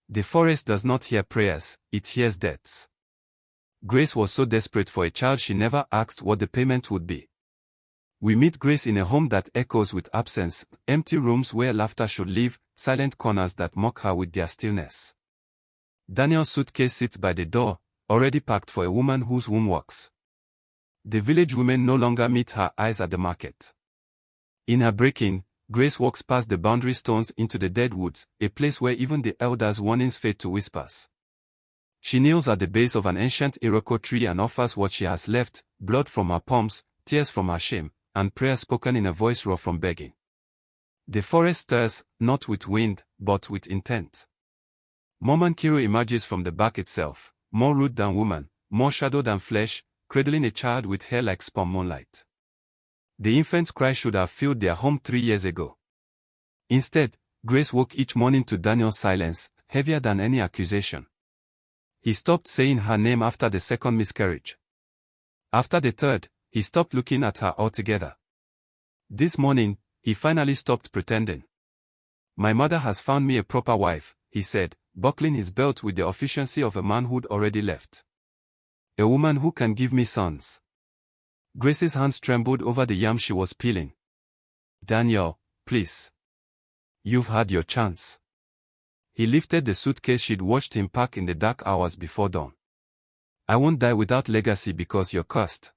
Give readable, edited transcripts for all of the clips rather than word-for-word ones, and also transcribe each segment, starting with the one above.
The forest does not hear prayers, it hears deaths. Grace was so desperate for a child she never asked what the payment would be. We meet Grace in a home that echoes with absence, empty rooms where laughter should live, silent corners that mock her with their stillness. Daniel's suitcase sits by the door, already packed for a woman whose womb walks. The village women no longer meet her eyes at the market. In her breaking, Grace walks past the boundary stones into the dead woods, a place where even the elders' warnings fade to whispers. She kneels at the base of an ancient Iroko tree and offers what she has left, blood from her palms, tears from her shame, and prayers spoken in a voice raw from begging. The forest stirs, not with wind, but with intent. Momankiro emerges from the bark itself, more root than woman, more shadow than flesh, cradling a child with hair like spun moonlight. The infant's cry should have filled their home 3 years ago. Instead, Grace woke each morning to Daniel's silence, heavier than any accusation. He stopped saying her name after the second miscarriage. After the third, he stopped looking at her altogether. This morning, he finally stopped pretending. "My mother has found me a proper wife," he said, buckling his belt with the efficiency of a man who'd already left. "A woman who can give me sons." Grace's hands trembled over the yam she was peeling. "Daniel, please. You've had your chance." He lifted the suitcase she'd watched him pack in the dark hours before dawn. "I won't die without legacy because you're cursed."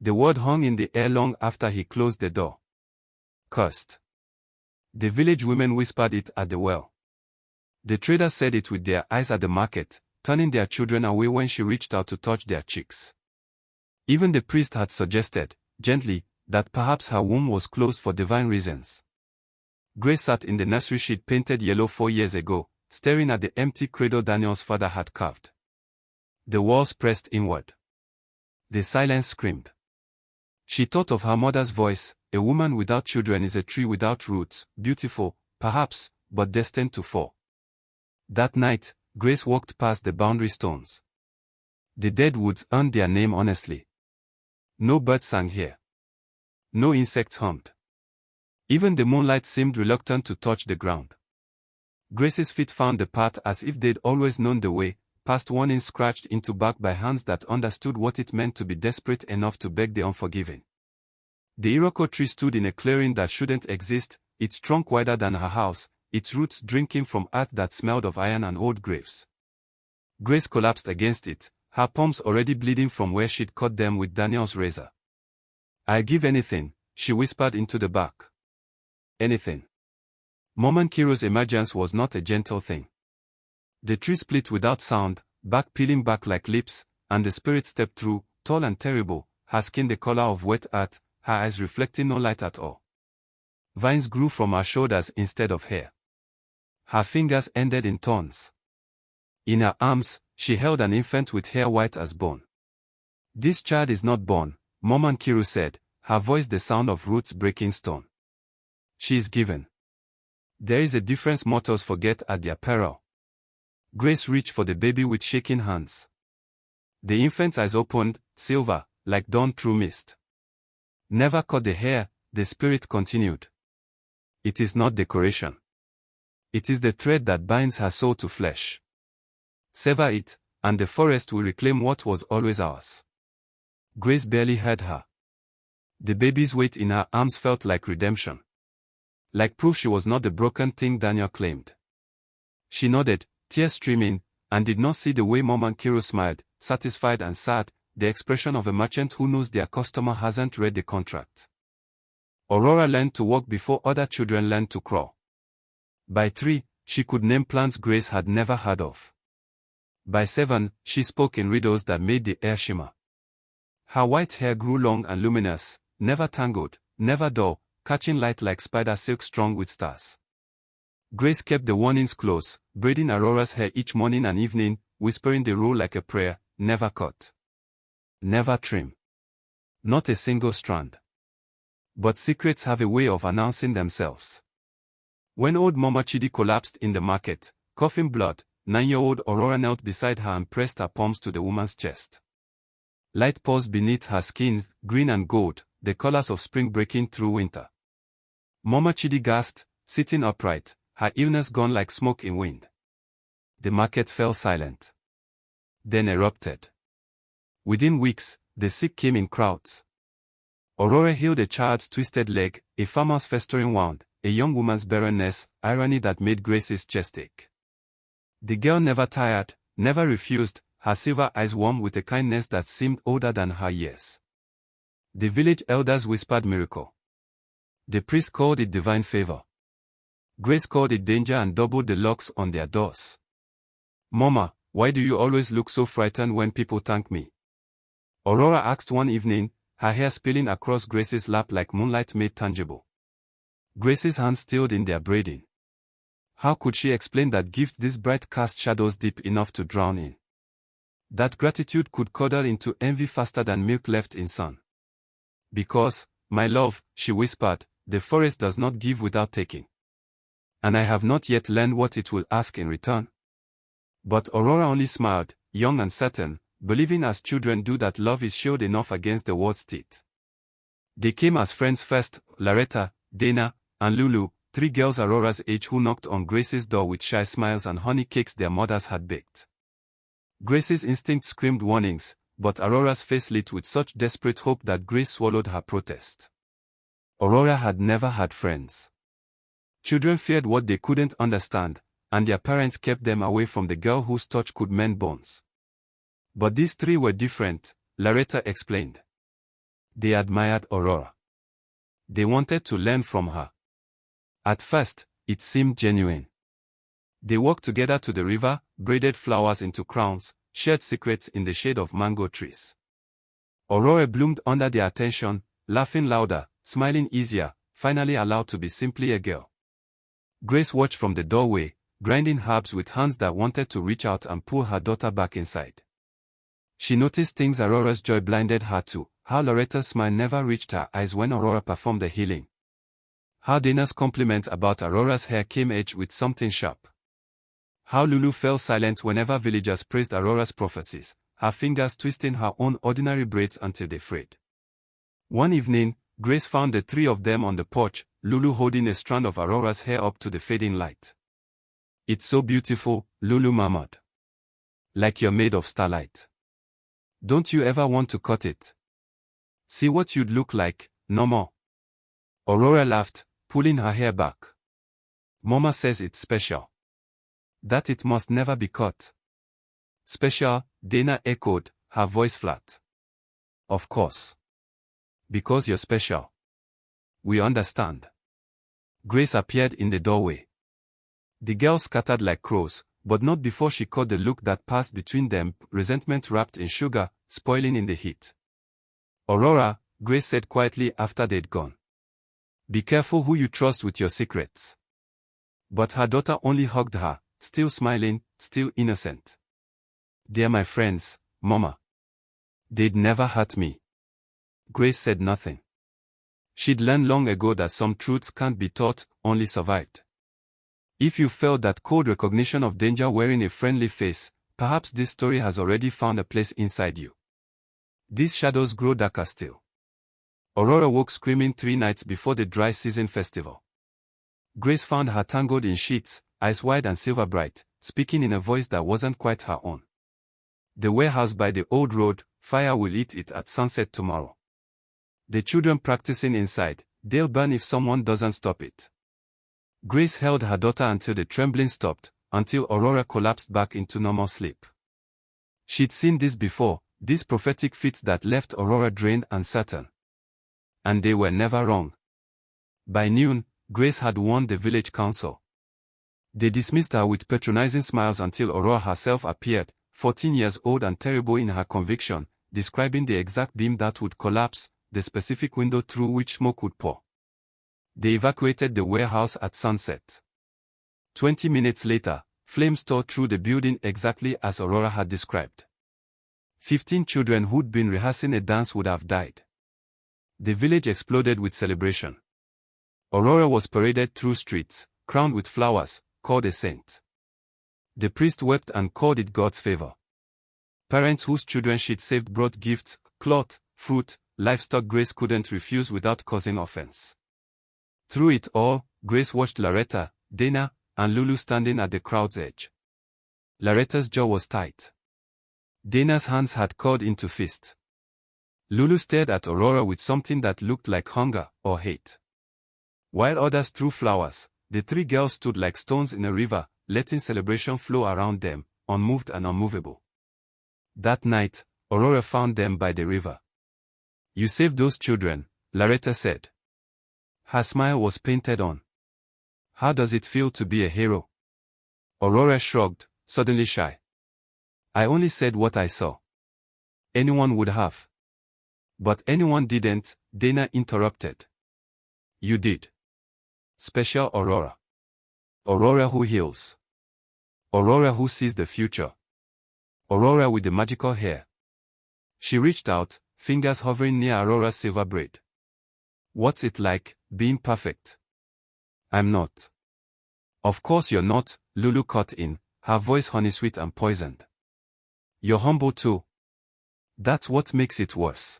The word hung in the air long after he closed the door. Cursed. The village women whispered it at the well. The traders said it with their eyes at the market, turning their children away when she reached out to touch their cheeks. Even the priest had suggested, gently, that perhaps her womb was closed for divine reasons. Grace sat in the nursery she'd painted yellow 4 years ago, staring at the empty cradle Daniel's father had carved. The walls pressed inward. The silence screamed. She thought of her mother's voice. "A woman without children is a tree without roots, beautiful, perhaps, but destined to fall." That night, Grace walked past the boundary stones. The dead woods earned their name honestly. No bird sang here. No insect hummed. Even the moonlight seemed reluctant to touch the ground. Grace's feet found the path as if they'd always known the way, past warnings scratched into bark by hands that understood what it meant to be desperate enough to beg the unforgiving. The Iroko tree stood in a clearing that shouldn't exist, its trunk wider than her house, its roots drinking from earth that smelled of iron and old graves. Grace collapsed against it, her palms already bleeding from where she'd cut them with Daniel's razor. "I'll give anything," she whispered into the bark. "Anything." Momankiro's emergence was not a gentle thing. The tree split without sound, bark peeling back like lips, and the spirit stepped through, tall and terrible, her skin the color of wet earth, her eyes reflecting no light at all. Vines grew from her shoulders instead of hair. Her fingers ended in thorns. In her arms, she held an infant with hair white as bone. "This child is not born," Momankiro said, her voice the sound of roots breaking stone. "She is given." There is a difference mortals forget at their peril. Grace reached for the baby with shaking hands. The infant's eyes opened, silver, like dawn through mist. "Never cut the hair," the spirit continued. "It is not decoration. It is the thread that binds her soul to flesh. Sever it, and the forest will reclaim what was always ours." Grace barely heard her. The baby's weight in her arms felt like redemption. Like proof she was not the broken thing Daniel claimed. She nodded, tears streaming, and did not see the way Momankiro smiled, satisfied and sad, the expression of a merchant who knows their customer hasn't read the contract. Aurora learned to walk before other children learned to crawl. By 3, she could name plants Grace had never heard of. By 7, she spoke in riddles that made the air shimmer. Her white hair grew long and luminous, never tangled, never dull, catching light like spider silk strung with stars. Grace kept the warnings close, braiding Aurora's hair each morning and evening, whispering the rule like a prayer: never cut. Never trim. Not a single strand. But secrets have a way of announcing themselves. When old Mama Chidi collapsed in the market, coughing blood, 9-year-old Aurora knelt beside her and pressed her palms to the woman's chest. Light paused beneath her skin, green and gold, the colors of spring breaking through winter. Mama Chidi gasped, sitting upright, her illness gone like smoke in wind. The market fell silent. Then erupted. Within weeks, the sick came in crowds. Aurora healed a child's twisted leg, a farmer's festering wound, a young woman's barrenness, irony that made Grace's chest ache. The girl never tired, never refused, her silver eyes warm with a kindness that seemed older than her years. The village elders whispered miracle. The priest called it divine favor. Grace called it danger and doubled the locks on their doors. "Mama, why do you always look so frightened when people thank me?" Aurora asked one evening, her hair spilling across Grace's lap like moonlight made tangible. Grace's hands stilled in their braiding. How could she explain that gift this bright cast shadows deep enough to drown in? That gratitude could curdle into envy faster than milk left in sun. "Because, my love," she whispered, "the forest does not give without taking. And I have not yet learned what it will ask in return." But Aurora only smiled, young and certain, believing as children do that love is shield enough against the world's teeth. They came as friends first, Loretta, Dana, and Lulu, 3 girls Aurora's age who knocked on Grace's door with shy smiles and honey cakes their mothers had baked. Grace's instinct screamed warnings, but Aurora's face lit with such desperate hope that Grace swallowed her protest. Aurora had never had friends. Children feared what they couldn't understand, and their parents kept them away from the girl whose touch could mend bones. But these 3 were different, Loretta explained. They admired Aurora. They wanted to learn from her. At first, it seemed genuine. They walked together to the river, braided flowers into crowns, shared secrets in the shade of mango trees. Aurora bloomed under their attention, laughing louder, smiling easier, finally allowed to be simply a girl. Grace watched from the doorway, grinding herbs with hands that wanted to reach out and pull her daughter back inside. She noticed things Aurora's joy blinded her to, how Loretta's smile never reached her eyes when Aurora performed the healing. How Dana's compliment about Aurora's hair came edged with something sharp. How Lulu fell silent whenever villagers praised Aurora's prophecies, her fingers twisting her own ordinary braids until they frayed. One evening, Grace found the 3 of them on the porch, Lulu holding a strand of Aurora's hair up to the fading light. "It's so beautiful," Lulu murmured. "Like you're made of starlight. Don't you ever want to cut it? See what you'd look like, no more." Aurora laughed, pulling her hair back. "Mama says it's special. That it must never be cut." "Special," Dana echoed, her voice flat. "Of course. Because you're special. We understand." Grace appeared in the doorway. The girls scattered like crows, but not before she caught the look that passed between them, resentment wrapped in sugar, spoiling in the heat. "Aurora," Grace said quietly after they'd gone. "Be careful who you trust with your secrets." But her daughter only hugged her, still smiling, still innocent. "They're my friends, Mama. They'd never hurt me." Grace said nothing. She'd learned long ago that some truths can't be taught, only survived. If you felt that cold recognition of danger wearing a friendly face, perhaps this story has already found a place inside you. These shadows grow darker still. Aurora woke screaming 3 nights before the dry season festival. Grace found her tangled in sheets, eyes wide and silver bright, speaking in a voice that wasn't quite her own. "The warehouse by the old road, fire will eat it at sunset tomorrow. The children practicing inside, they'll burn if someone doesn't stop it." Grace held her daughter until the trembling stopped, until Aurora collapsed back into normal sleep. She'd seen this before, these prophetic fits that left Aurora drained and certain. And they were never wrong. By noon, Grace had warned the village council. They dismissed her with patronizing smiles until Aurora herself appeared, 14 years old and terrible in her conviction, describing the exact beam that would collapse, the specific window through which smoke would pour. They evacuated the warehouse at sunset. 20 minutes later, flames tore through the building exactly as Aurora had described. 15 children who'd been rehearsing a dance would have died. The village exploded with celebration. Aurora was paraded through streets, crowned with flowers, called a saint. The priest wept and called it God's favor. Parents whose children she'd saved brought gifts, cloth, fruit, livestock Grace couldn't refuse without causing offense. Through it all, Grace watched Loretta, Dana, and Lulu standing at the crowd's edge. Loretta's jaw was tight. Dana's hands had curled into fists. Lulu stared at Aurora with something that looked like hunger or hate. While others threw flowers, the three girls stood like stones in a river, letting celebration flow around them, unmoved and unmovable. That night, Aurora found them by the river. "You saved those children," Loretta said. Her smile was painted on. "How does it feel to be a hero?" Aurora shrugged, suddenly shy. "I only said what I saw. Anyone would have." "But anyone didn't," Dana interrupted. "You did. Special Aurora. Aurora who heals. Aurora who sees the future. Aurora with the magical hair." She reached out, fingers hovering near Aurora's silver braid. "What's it like, being perfect?" "I'm not." "Of course you're not," Lulu cut in, her voice honey-sweet and poisoned. "You're humble too. That's what makes it worse."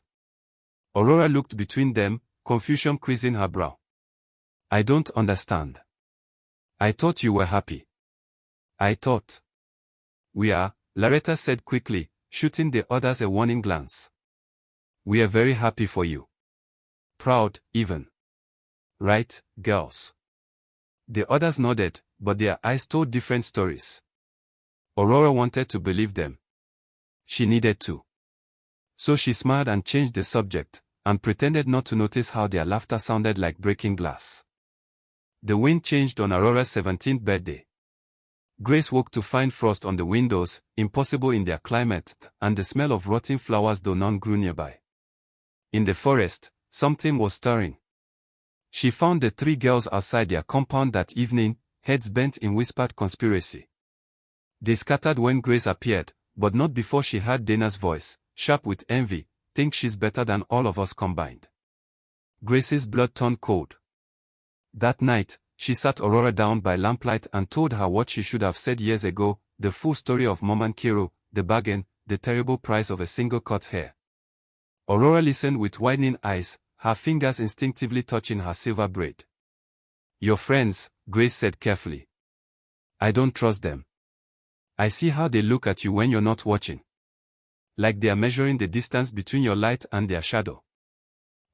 Aurora looked between them, confusion creasing her brow. "I don't understand. I thought you were happy." "I thought we are," Loretta said quickly, shooting the others a warning glance. "We are very happy for you. Proud, even. Right, girls?" The others nodded, but their eyes told different stories. Aurora wanted to believe them. She needed to. So she smiled and changed the subject, and pretended not to notice how their laughter sounded like breaking glass. The wind changed on Aurora's 17th birthday. Grace woke to find frost on the windows, impossible in their climate, and the smell of rotting flowers though none grew nearby. In the forest, something was stirring. She found the three girls outside their compound that evening, heads bent in whispered conspiracy. They scattered when Grace appeared, but not before she heard Dana's voice, sharp with envy. "Think she's better than all of us combined." Grace's blood turned cold. That night, she sat Aurora down by lamplight and told her what she should have said years ago, the full story of Mom and Kiro, the bargain, the terrible price of a single cut hair. Aurora listened with widening eyes, her fingers instinctively touching her silver braid. "Your friends," Grace said carefully. "I don't trust them. I see how they look at you when you're not watching. Like they are measuring the distance between your light and their shadow."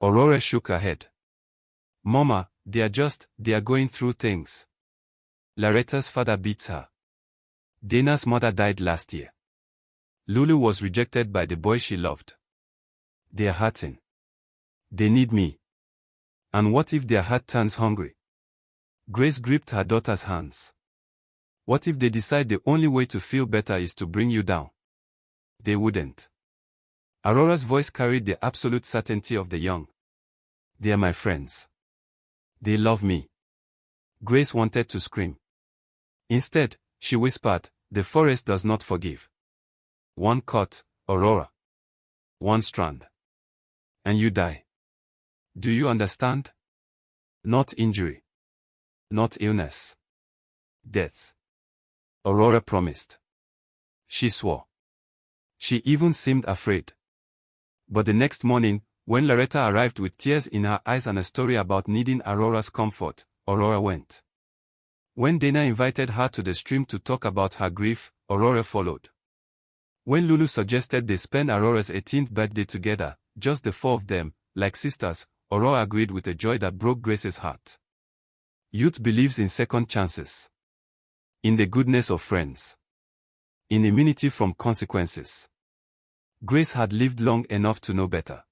Aurora shook her head. "Mama, they are going through things. Loretta's father beats her. Dana's mother died last year. Lulu was rejected by the boy she loved. They are hurting. They need me. And what if their heart turns hungry?" Grace gripped her daughter's hands. "What if they decide the only way to feel better is to bring you down?" "They wouldn't." Aurora's voice carried the absolute certainty of the young. "They are my friends. They love me." Grace wanted to scream. Instead, she whispered, "The forest does not forgive. One cut, Aurora. One strand. And you die. Do you understand? Not injury. Not illness. Death." Aurora promised. She swore. She even seemed afraid. But the next morning, when Loretta arrived with tears in her eyes and a story about needing Aurora's comfort, Aurora went. When Dana invited her to the stream to talk about her grief, Aurora followed. When Lulu suggested they spend Aurora's 18th birthday together, just the four of them, like sisters, Aurora agreed with a joy that broke Grace's heart. Youth believes in second chances. In the goodness of friends. In immunity from consequences. Grace had lived long enough to know better.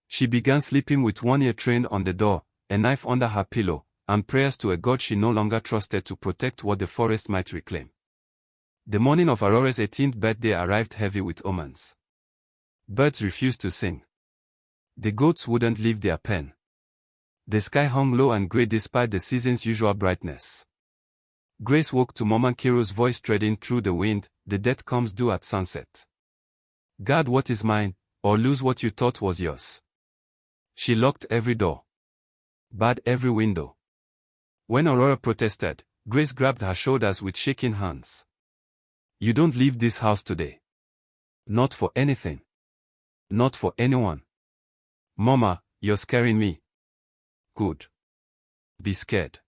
She began sleeping with one ear trained on the door, a knife under her pillow, and prayers to a god she no longer trusted to protect what the forest might reclaim. The morning of Aurora's 18th birthday arrived heavy with omens. Birds refused to sing. The goats wouldn't leave their pen. The sky hung low and grey despite the season's usual brightness. Grace woke to Mama Kiro's voice treading through the wind, "The death comes due at sunset. Guard what is mine, or lose what you thought was yours." She locked every door. Barred every window. When Aurora protested, Grace grabbed her shoulders with shaking hands. "You don't leave this house today. Not for anything. Not for anyone. Mama, you're scaring me." "Good. Be scared.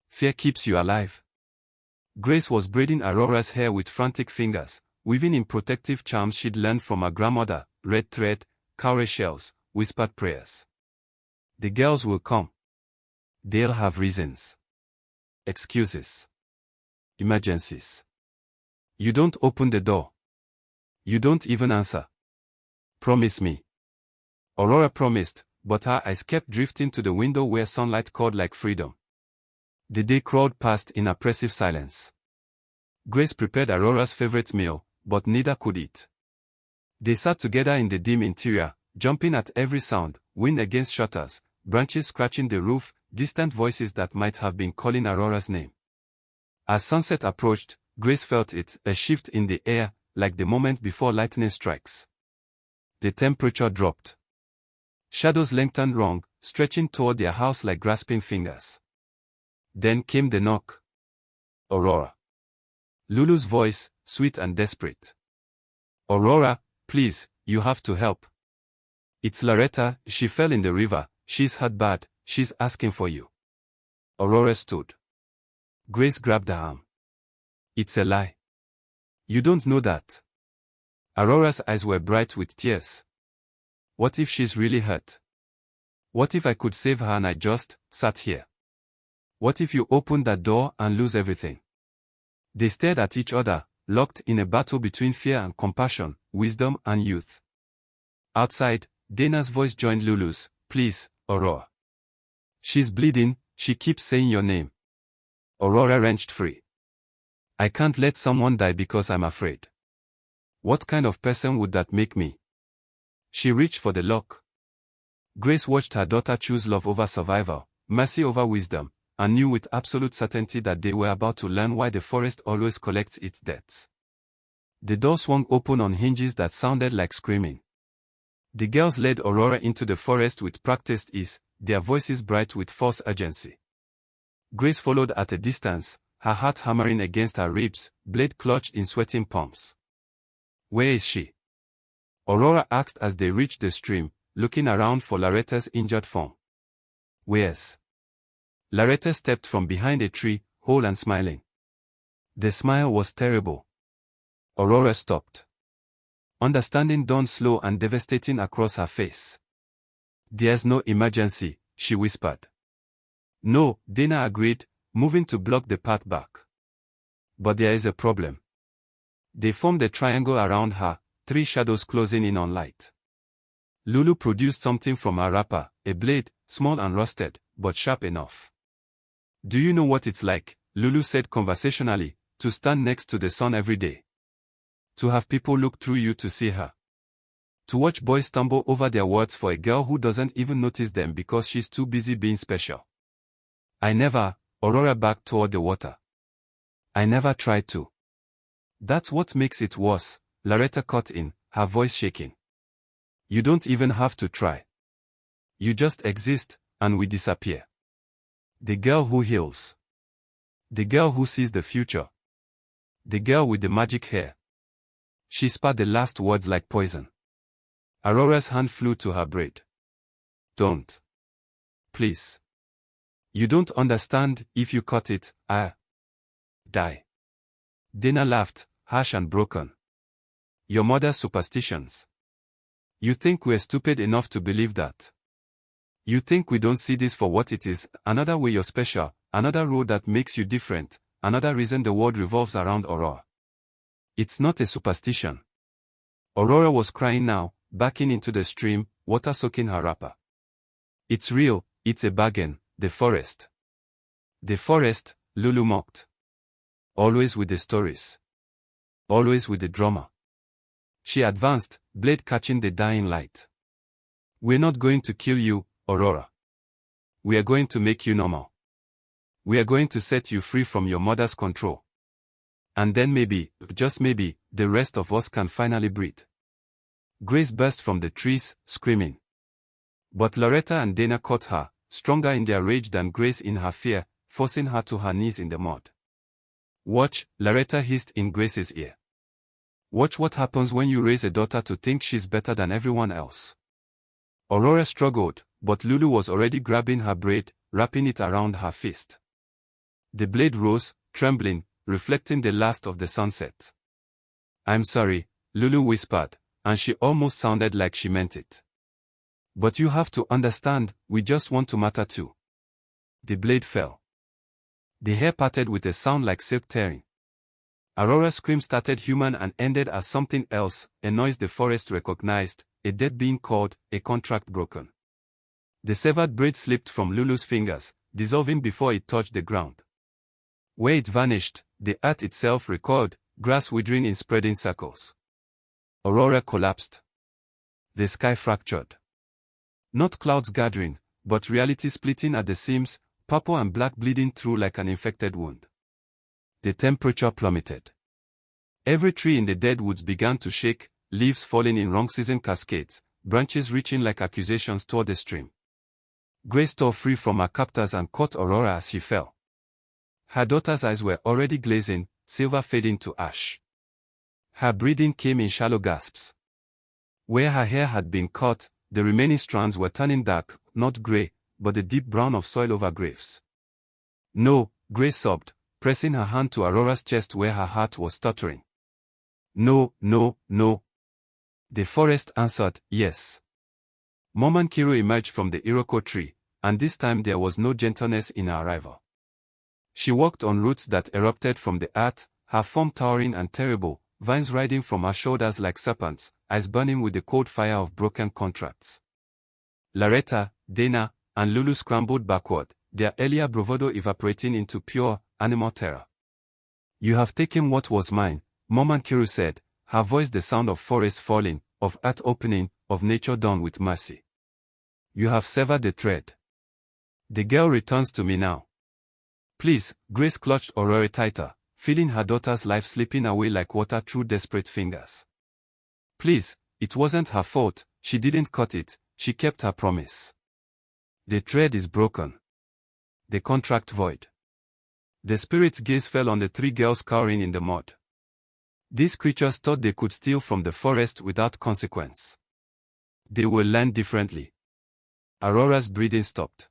Fear keeps you alive." Grace was braiding Aurora's hair with frantic fingers, weaving in protective charms she'd learned from her grandmother, red thread, cowrie shells, whispered prayers. The girls will come. They'll have reasons. Excuses. Emergencies. You don't open the door. You don't even answer. Promise me. Aurora promised, but her eyes kept drifting to the window where sunlight called like freedom. The day crawled past in oppressive silence. Grace prepared Aurora's favorite meal, but neither could eat. They sat together in the dim interior, jumping at every sound, wind against shutters, branches scratching the roof, distant voices that might have been calling Aurora's name. As sunset approached, Grace felt it, a shift in the air, like the moment before lightning strikes. The temperature dropped. Shadows lengthened long, stretching toward their house like grasping fingers. Then came the knock. Aurora. Lulu's voice, sweet and desperate. Aurora, please, you have to help. It's Loretta, she fell in the river, she's hurt bad, she's asking for you. Aurora stood. Grace grabbed her arm. It's a lie. You don't know that. Aurora's eyes were bright with tears. What if she's really hurt? What if I could save her and I just sat here? What if you open that door and lose everything? They stared at each other, locked in a battle between fear and compassion, wisdom and youth. Outside, Dana's voice joined Lulu's. Please, Aurora. She's bleeding, she keeps saying your name. Aurora wrenched free. I can't let someone die because I'm afraid. What kind of person would that make me? She reached for the lock. Grace watched her daughter choose love over survival, mercy over wisdom, and knew with absolute certainty that they were about to learn why the forest always collects its debts. The door swung open on hinges that sounded like screaming. The girls led Aurora into the forest with practiced ease, their voices bright with false urgency. Grace followed at a distance, her heart hammering against her ribs, blade clutched in sweating palms. Where is she? Aurora asked as they reached the stream, looking around for Loretta's injured form. Where's? Loretta stepped from behind a tree, whole and smiling. The smile was terrible. Aurora stopped. Understanding dawned slow and devastating across her face. There's no emergency, she whispered. No, Dana agreed, moving to block the path back. But there is a problem. They formed a triangle around her, three shadows closing in on light. Lulu produced something from her wrapper, a blade, small and rusted, but sharp enough. Do you know what it's like, Lulu said conversationally, to stand next to the sun every day? To have people look through you to see her. To watch boys stumble over their words for a girl who doesn't even notice them because she's too busy being special. I never, Aurora backed toward the water. I never tried to. That's what makes it worse, Loretta cut in, her voice shaking. You don't even have to try. You just exist, and we disappear. The girl who heals. The girl who sees the future. The girl with the magic hair. She spat the last words like poison. Aurora's hand flew to her braid. Don't. Please. You don't understand, if you cut it, I die. Dana laughed, harsh and broken. Your mother's superstitions. You think we're stupid enough to believe that? You think we don't see this for what it is, another way you're special, another role that makes you different, another reason the world revolves around Aurora. It's not a superstition. Aurora was crying now, backing into the stream, water soaking her wrapper. It's real, it's a bargain, the forest. The forest, Lulu mocked. Always with the stories. Always with the drama. She advanced, blade catching the dying light. We're not going to kill you, Aurora. We are going to make you normal. We are going to set you free from your mother's control. And then maybe, just maybe, the rest of us can finally breathe. Grace burst from the trees, screaming. But Loretta and Dana caught her, stronger in their rage than Grace in her fear, forcing her to her knees in the mud. Watch, Loretta hissed in Grace's ear. Watch what happens when you raise a daughter to think she's better than everyone else. Aurora struggled, but Lulu was already grabbing her braid, wrapping it around her fist. The blade rose, trembling, reflecting the last of the sunset. "I'm sorry," Lulu whispered, and she almost sounded like she meant it. "But you have to understand, we just want to matter too." The blade fell. The hair parted with a sound like silk tearing. Aurora's scream started human and ended as something else, a noise the forest recognized, a dead being called, a contract broken. The severed braid slipped from Lulu's fingers, dissolving before it touched the ground. Where it vanished, the earth itself recoiled, grass withering in spreading circles. Aurora collapsed. The sky fractured. Not clouds gathering, but reality splitting at the seams, purple and black bleeding through like an infected wound. The temperature plummeted. Every tree in the dead woods began to shake, leaves falling in wrong-season cascades, branches reaching like accusations toward the stream. Grace tore free from her captors and caught Aurora as she fell. Her daughter's eyes were already glazing, silver fading to ash. Her breathing came in shallow gasps. Where her hair had been cut, the remaining strands were turning dark, not gray, but the deep brown of soil over graves. "No," Grace sobbed, pressing her hand to Aurora's chest where her heart was stuttering. "No, no, no." The forest answered, "Yes." Momankiro emerged from the Iroko tree, and this time there was no gentleness in her arrival. She walked on roots that erupted from the earth, her form towering and terrible, vines riding from her shoulders like serpents, eyes burning with the cold fire of broken contracts. Loretta, Dana, and Lulu scrambled backward, their earlier bravado evaporating into pure, animal terror. "You have taken what was mine," Momankiro said, her voice the sound of forest falling, of earth opening, of nature done with mercy. "You have severed the thread. The girl returns to me now." "Please," Grace clutched Aurora tighter, feeling her daughter's life slipping away like water through desperate fingers. "Please, it wasn't her fault, she didn't cut it, she kept her promise. The thread is broken. The contract void." The spirit's gaze fell on the three girls cowering in the mud. These creatures thought they could steal from the forest without consequence. They will learn differently. Aurora's breathing stopped.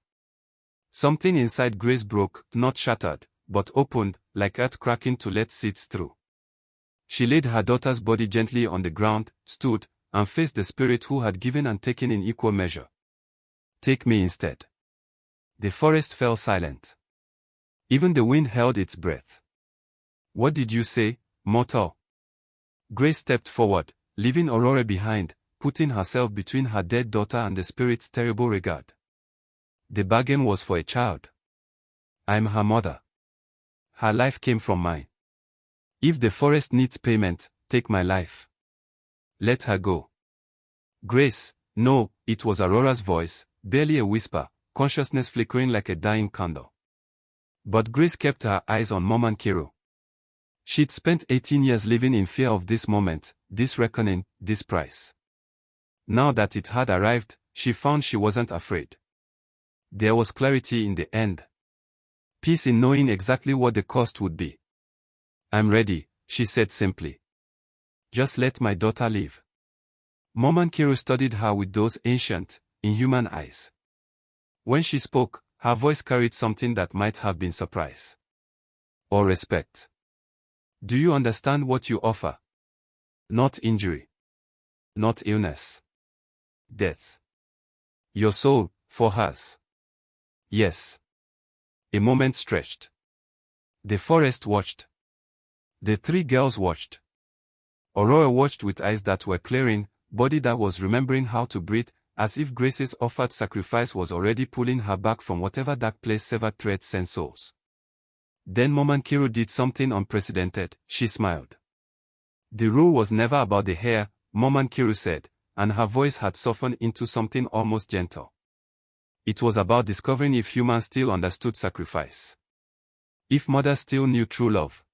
Something inside Grace broke, not shattered, but opened, like earth cracking to let seeds through. She laid her daughter's body gently on the ground, stood, and faced the spirit who had given and taken in equal measure. "Take me instead." The forest fell silent. Even the wind held its breath. "What did you say, mortal?" Grace stepped forward, leaving Aurora behind, putting herself between her dead daughter and the spirit's terrible regard. "The bargain was for a child. I'm her mother. Her life came from mine. If the forest needs payment, take my life. Let her go." "Grace, no," it was Aurora's voice, barely a whisper, consciousness flickering like a dying candle. But Grace kept her eyes on Momankiro. She'd spent 18 years living in fear of this moment, this reckoning, this price. Now that it had arrived, she found she wasn't afraid. There was clarity in the end. Peace in knowing exactly what the cost would be. "I'm ready," she said simply. "Just let my daughter live." Momankiro studied her with those ancient, inhuman eyes. When she spoke, her voice carried something that might have been surprise. Or respect. "Do you understand what you offer? Not injury. Not illness. Death. Your soul, for hers." "Yes." A moment stretched. The forest watched. The three girls watched. Aurora watched with eyes that were clearing, body that was remembering how to breathe, as if Grace's offered sacrifice was already pulling her back from whatever dark place severed threads sent souls. Then Momankiro did something unprecedented. She smiled. "The rule was never about the hair," Momankiro said, and her voice had softened into something almost gentle. "It was about discovering if humans still understood sacrifice. If mothers still knew true love."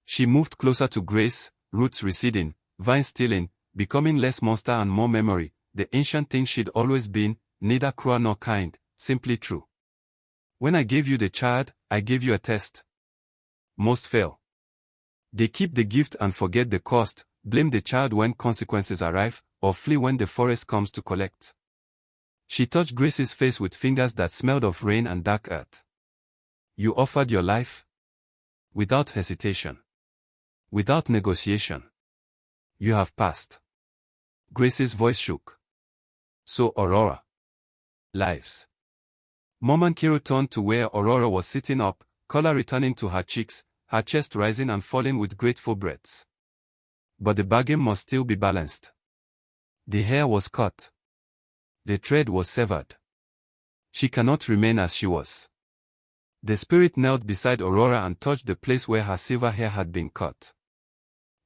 She moved closer to Grace, roots receding, vines stilling, becoming less monster and more memory, the ancient thing she'd always been, neither cruel nor kind, simply true. "When I gave you the child, I gave you a test. Most fail. They keep the gift and forget the cost, blame the child when consequences arrive, or flee when the forest comes to collect." She touched Grace's face with fingers that smelled of rain and dark earth. "You offered your life? Without hesitation. Without negotiation. You have passed. Grace's voice shook. So Aurora. Lives. Mom Kiro turned to where Aurora was sitting up, color returning to her cheeks, her chest rising and falling with grateful breaths. But the bargain must still be balanced. The hair was cut. The thread was severed. She cannot remain as she was. The spirit knelt beside Aurora and touched the place where her silver hair had been cut.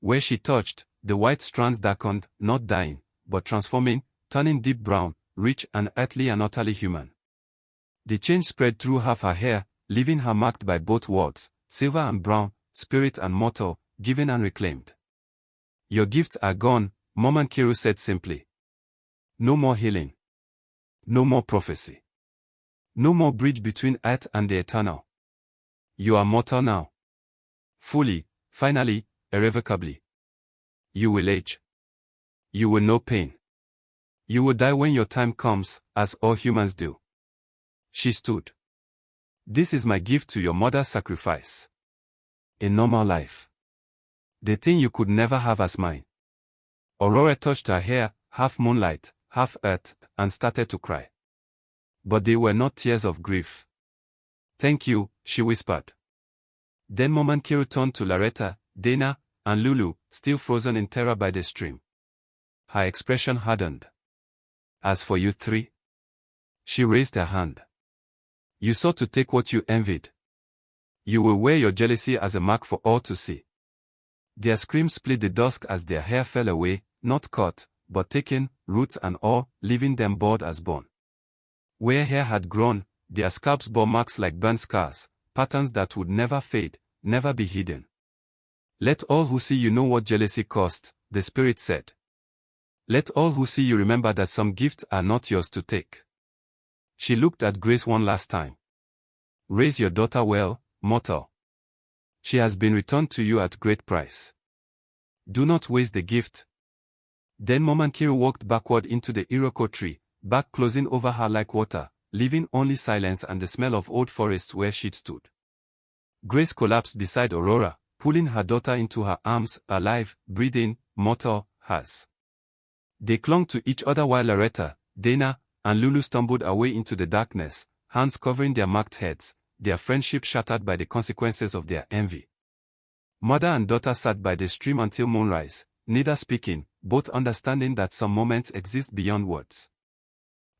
Where she touched, the white strands darkened, not dying, but transforming, turning deep brown, rich and earthly and utterly human. The change spread through half her hair, leaving her marked by both words, silver and brown, spirit and mortal, given and reclaimed. Your gifts are gone, Mom Kiro said simply. No more healing. No more prophecy. No more bridge between earth and the eternal. You are mortal now. Fully, finally, irrevocably. You will age. You will know pain. You will die when your time comes, as all humans do. She stood. This is my gift to your mother's sacrifice. A normal life. The thing you could never have as mine. Aurora touched her hair, half moonlight, half earth, and started to cry. But they were not tears of grief. Thank you, she whispered. Then Mom Kiro turned to Loretta, Dana, and Lulu, still frozen in terror by the stream. Her expression hardened. As for you three? She raised her hand. You sought to take what you envied. You will wear your jealousy as a mark for all to see. Their screams split the dusk as their hair fell away, not cut, but taken, roots and all, leaving them bald as bone. Where hair had grown, their scalps bore marks like burn scars, patterns that would never fade, never be hidden. Let all who see you know what jealousy cost, the spirit said. Let all who see you remember that some gifts are not yours to take. She looked at Grace one last time. Raise your daughter well, mortal. She has been returned to you at great price. Do not waste the gift. Then Mom Kiro walked backward into the Iroko tree, back closing over her like water, leaving only silence and the smell of old forest where she'd stood. Grace collapsed beside Aurora, pulling her daughter into her arms, alive, breathing, mortal, hers. They clung to each other while Loretta, Dana, and Lulu stumbled away into the darkness, hands covering their marked heads, their friendship shattered by the consequences of their envy. Mother and daughter sat by the stream until moonrise, neither speaking, both understanding that some moments exist beyond words.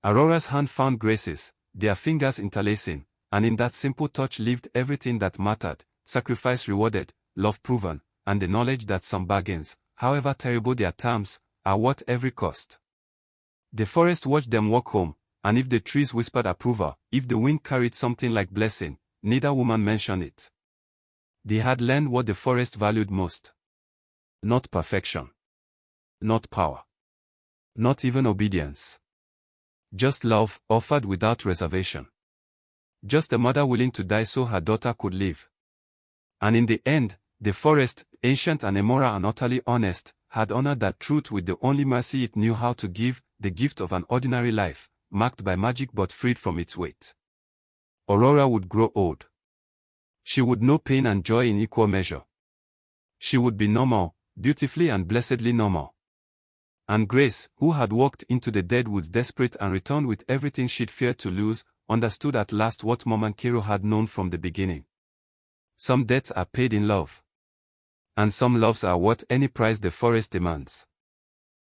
Aurora's hand found Grace's, their fingers interlacing, and in that simple touch lived everything that mattered, sacrifice rewarded, love proven, and the knowledge that some bargains, however terrible their terms, are worth every cost. The forest watched them walk home, and if the trees whispered approval, if the wind carried something like blessing, neither woman mentioned it. They had learned what the forest valued most. Not perfection. Not power. Not even obedience. Just love, offered without reservation. Just a mother willing to die so her daughter could live. And in the end, the forest, ancient and immoral and utterly honest, had honored that truth with the only mercy it knew how to give, the gift of an ordinary life, marked by magic but freed from its weight. Aurora would grow old. She would know pain and joy in equal measure. She would be normal, beautifully and blessedly normal. And Grace, who had walked into the dead woods desperate and returned with everything she'd feared to lose, understood at last what Mom Kiro had known from the beginning. Some debts are paid in love. And some loves are worth any price the forest demands.